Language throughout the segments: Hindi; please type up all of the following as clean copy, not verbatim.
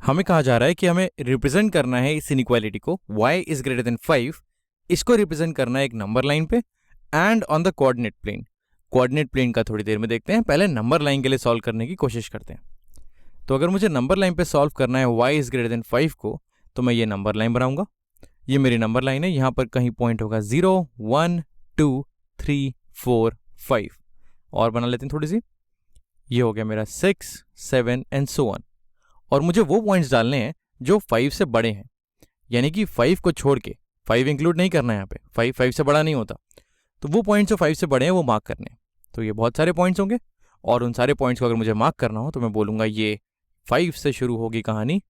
हमें कहा जा रहा है कि हमें रिप्रेजेंट करना है इस इनइक्वालिटी को y इज ग्रेटर देन 5। इसको रिप्रेजेंट करना है एक नंबर लाइन पे and on the coordinate plane. Coordinate plane का थोड़ी देर में देखते हैं, पहले नंबर लाइन के लिए सॉल्व करने की कोशिश करते हैं। तो अगर मुझे नंबर लाइन पे सॉल्व करना है y इज ग्रेटर देन 5 को, तो मैं ये नंबर लाइन बनाऊंगा। ये मेरी नंबर लाइन है, यहाँ पर कहीं पॉइंट होगा 0, 1, 2, 3, 4, 5 और बना लेते हैं थोड़ी सी। ये हो गया मेरा 6, 7 एंड सो ऑन। और मुझे वो पॉइंट्स डालने हैं जो 5 से बड़े हैं, यानी कि 5 को छोड़ के 5 इंक्लूड नहीं करना है यहाँ पे, 5 से बड़ा नहीं होता। तो वो पॉइंट्स जो 5 से बड़े हैं वो मार्क करने हैं। तो ये बहुत सारे पॉइंट्स होंगे और उन सारे पॉइंट्स को अगर मुझे मार्क करना हो तो मैं बोलूँगा ये 5 से शुरू होगी कहानी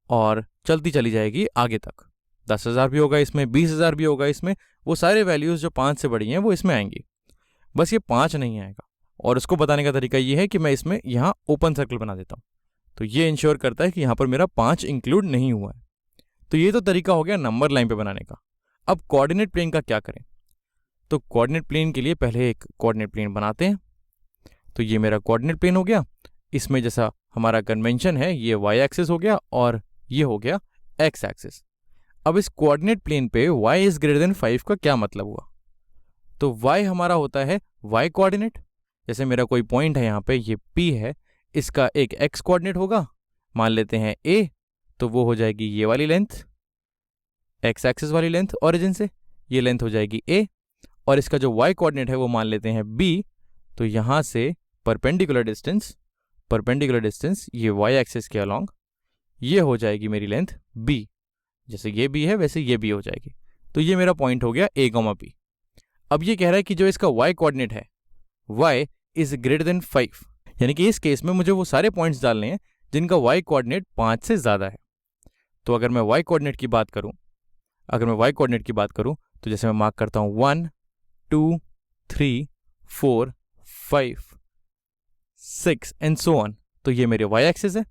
और चलती चली जाएगी आगे तक। 10,000 भी होगा इसमें, 20,000 भी होगा इसमें, वो सारे वैल्यूज़ जो 5 से बड़ी हैं वो इसमें आएंगी। बस ये 5 नहीं आएगा। और उसको बताने का तरीका ये है कि मैं इसमें यहाँ ओपन सर्कल बना देता हूँ। तो ये इंश्योर करता है कि यहाँ पर मेरा 5 इंक्लूड नहीं हुआ है। तो ये तो तरीका हो गया नंबर लाइन पे बनाने का। अब कोऑर्डिनेट प्लेन का क्या करें? तो कोऑर्डिनेट प्लेन के लिए पहले एक कोऑर्डिनेट प्लेन बनाते हैं। तो ये मेरा कोऑर्डिनेट प्लेन हो गया। इसमें जैसा हमारा कन्वेंशन है ये y एक्सिस हो गया और ये हो गया x एक्सिस। अब इस कोऑर्डिनेट प्लेन पे y इज ग्रेटर देन 5 का क्या मतलब हुआ? तो y हमारा होता है y कोऑर्डिनेट। जैसे मेरा कोई पॉइंट है यहाँ पे, ये P है, इसका एक x कोऑर्डिनेट होगा, मान लेते हैं a, तो वो हो जाएगी ये वाली लेंथ, x एक्सिस वाली लेंथ ओरिजिन से, ये लेंथ हो जाएगी a। और इसका जो y कोऑर्डिनेट है वो मान लेते हैं b, तो यहाँ से परपेंडिकुलर डिस्टेंस ये y एक्सिस के अलॉन्ग ये हो जाएगी मेरी लेंथ b। जैसे ये b है वैसे ये b हो जाएगी। तो ये मेरा पॉइंट हो गया a, p। अब ये कह रहा है कि जो इसका y कोऑर्डिनेट है y इज ग्रेटर देन 5, यानी कि इस केस में मुझे वो सारे पॉइंट्स डालने हैं जिनका y कोऑर्डिनेट 5 से ज़्यादा है। तो अगर मैं y कोऑर्डिनेट की बात करूं, तो जैसे मैं मार्क करता हूं 1, 2, 3, 4, 5, 6 एंड सो ऑन, तो ये मेरे y एक्सिस है।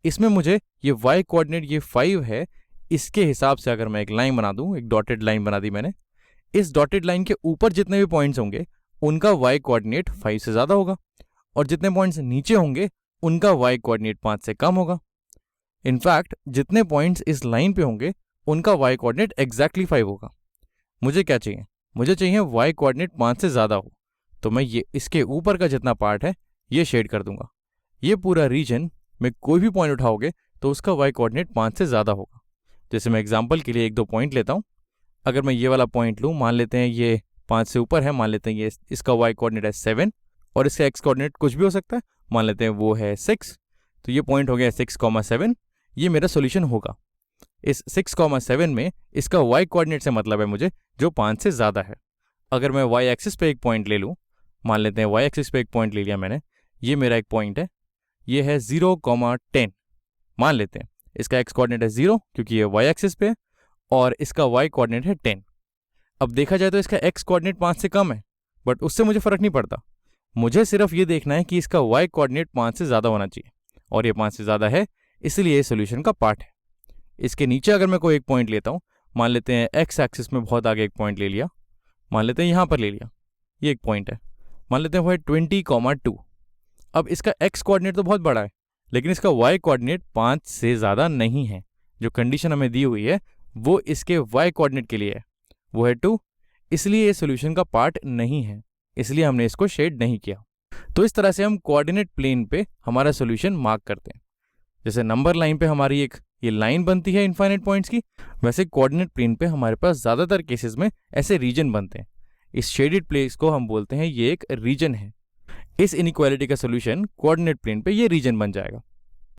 इसमें मुझे ये y कोऑर्डिनेट ये 5 है, इसके हिसाब से अगर मैं एक लाइन बना दूं, एक डॉटेड लाइन बना दी मैंने, इस डॉटेड लाइन के ऊपर जितने भी पॉइंट्स होंगे उनका y कोऑर्डिनेट 5 से ज़्यादा होगा और जितने पॉइंट्स नीचे होंगे उनका y कोऑर्डिनेट 5 से कम होगा। इनफैक्ट जितने पॉइंट्स इस लाइन पे होंगे उनका y कोऑर्डिनेट एग्जैक्टली 5 होगा। मुझे क्या चाहिए? मुझे चाहिए y कोऑर्डिनेट 5 से ज़्यादा हो। तो मैं ये इसके ऊपर का जितना पार्ट है ये शेड कर दूंगा। ये पूरा रीजन में कोई भी पॉइंट उठाओगे तो उसका y कोऑर्डिनेट 5 से ज़्यादा होगा। जैसे मैं एग्जाम्पल के लिए 1-2 पॉइंट लेता हूँ। अगर मैं ये वाला पॉइंट लूँ, मान लेते हैं ये 5 से ऊपर है, मान लेते हैं ये इसका y कोऑर्डिनेट है 7 और इसका x कोऑर्डिनेट कुछ भी हो सकता है, मान लेते हैं वो है 6। तो ये पॉइंट हो गया 6,7। ये मेरा सॉल्यूशन होगा। इस 6,7 में इसका y कोऑर्डिनेट से मतलब है मुझे जो 5 से ज़्यादा है। अगर मैं y एक्सिस पे एक पॉइंट ले लूँ, मान लेते हैं y एक्सिस पे एक पॉइंट ले लिया मैंने, ये मेरा एक पॉइंट है, ये है 0,10। मान लेते हैं इसका x कोऑर्डिनेट है 0 क्योंकि ये y एक्सिस पे है और इसका y कोऑर्डिनेट है 10। अब देखा जाए तो इसका x कोऑर्डिनेट 5 से कम है, बट उससे मुझे फ़र्क नहीं पड़ता। मुझे सिर्फ ये देखना है कि इसका y कोऑर्डिनेट 5 से ज़्यादा होना चाहिए और ये 5 से ज़्यादा है, इसलिए ये सोल्यूशन का पार्ट है। इसके नीचे अगर मैं कोई एक पॉइंट लेता हूँ, मान लेते हैं x एक्सिस में बहुत आगे एक पॉइंट ले लिया, मान लेते हैं यहाँ पर ले लिया, ये एक पॉइंट है, मान लेते हैं वो है 20,2। अब इसका x कोऑर्डिनेट तो बहुत बड़ा है लेकिन इसका y कोऑर्डिनेट 5 से ज़्यादा नहीं है। जो कंडीशन हमें दी हुई है वो इसके y कोऑर्डिनेट के लिए है, वो है 2, इसलिए ये सोल्यूशन का पार्ट नहीं है, इसलिए हमने इसको शेड नहीं किया। तो इस तरह से हम कोऑर्डिनेट प्लेन पे हमारा सोल्यूशन मार्क करते हैं। जैसे नंबर लाइन पे हमारी एक ये लाइन बनती है इनफाइनाइट पॉइंट्स की, वैसे कोऑर्डिनेट प्लेन पे हमारे पास ज़्यादातर केसेस में ऐसे रीजन बनते हैं। इस शेडेड प्लेस को हम बोलते हैं ये एक रीजन है। इस इनइक्वालिटी का सोल्यूशन कोऑर्डिनेट प्लेन पे ये रीजन बन जाएगा।